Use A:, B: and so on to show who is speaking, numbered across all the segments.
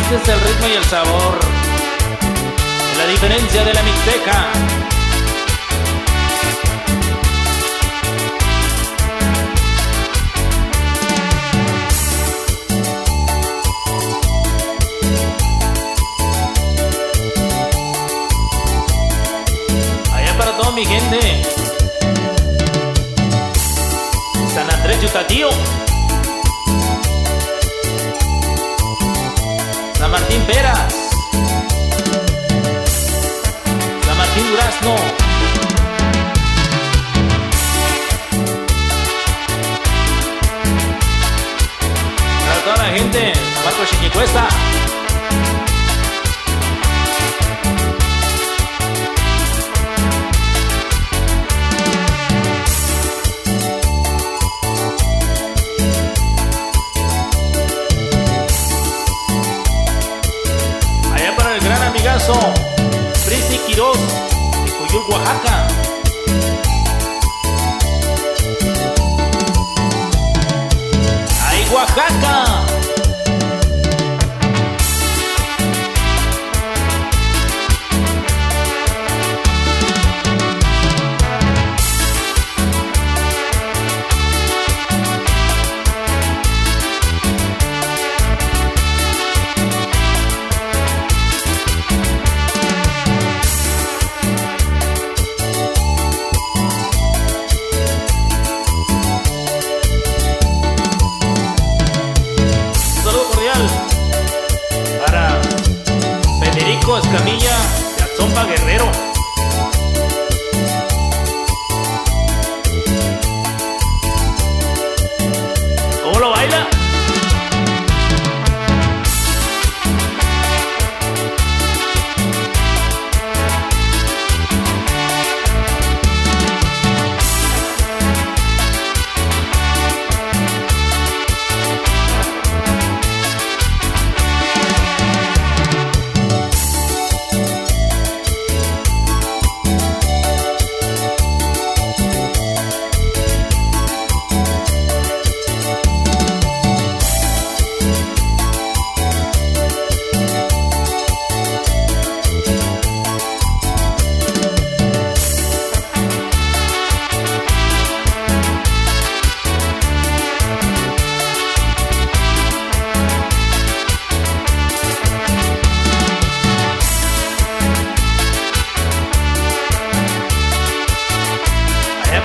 A: Sientes el ritmo y el sabor, la diferencia de la mixteca. Allá para toda mi gente, San Andrés Yucatío, San Martín Peras, San Martín Durazno, para toda la gente, Marco Chiquicuesta, Frizy Quiroz de Coyol, Oaxaca. ¡Ay, Oaxaca! Para Federico Escamilla de Atzompa, Guerrero. ¿Cómo lo baila?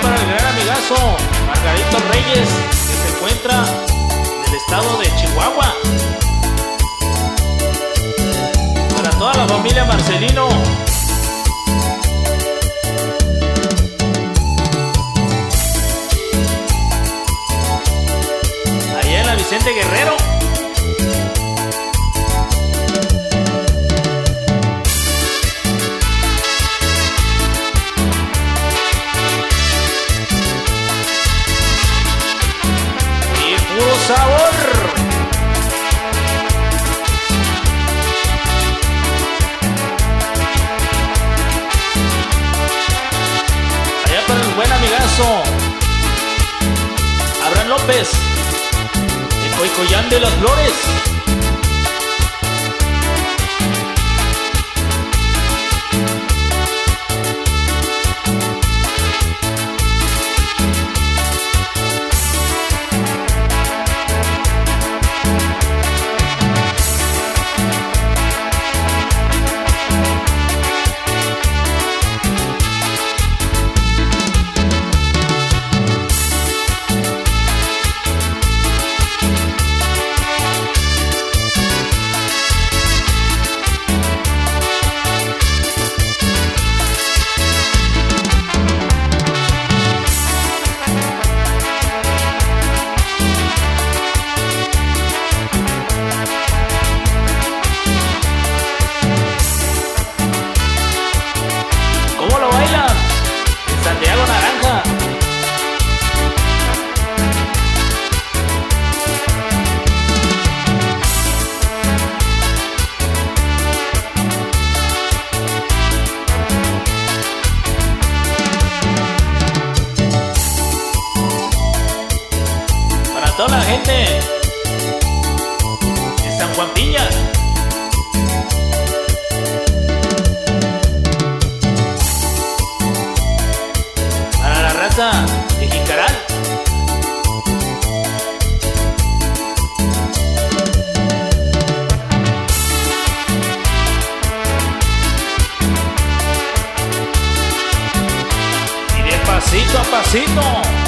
A: Para el gran amigazo Margarito Reyes, que se encuentra en el estado de Chihuahua. Para toda la familia Marcelino, allá en la Vicente Guerrero. Sabor. Allá para el buen amigazo Abraham López de Coicoyán de las Flores. toda la gente de San Juan Piñas. pasito a pasito.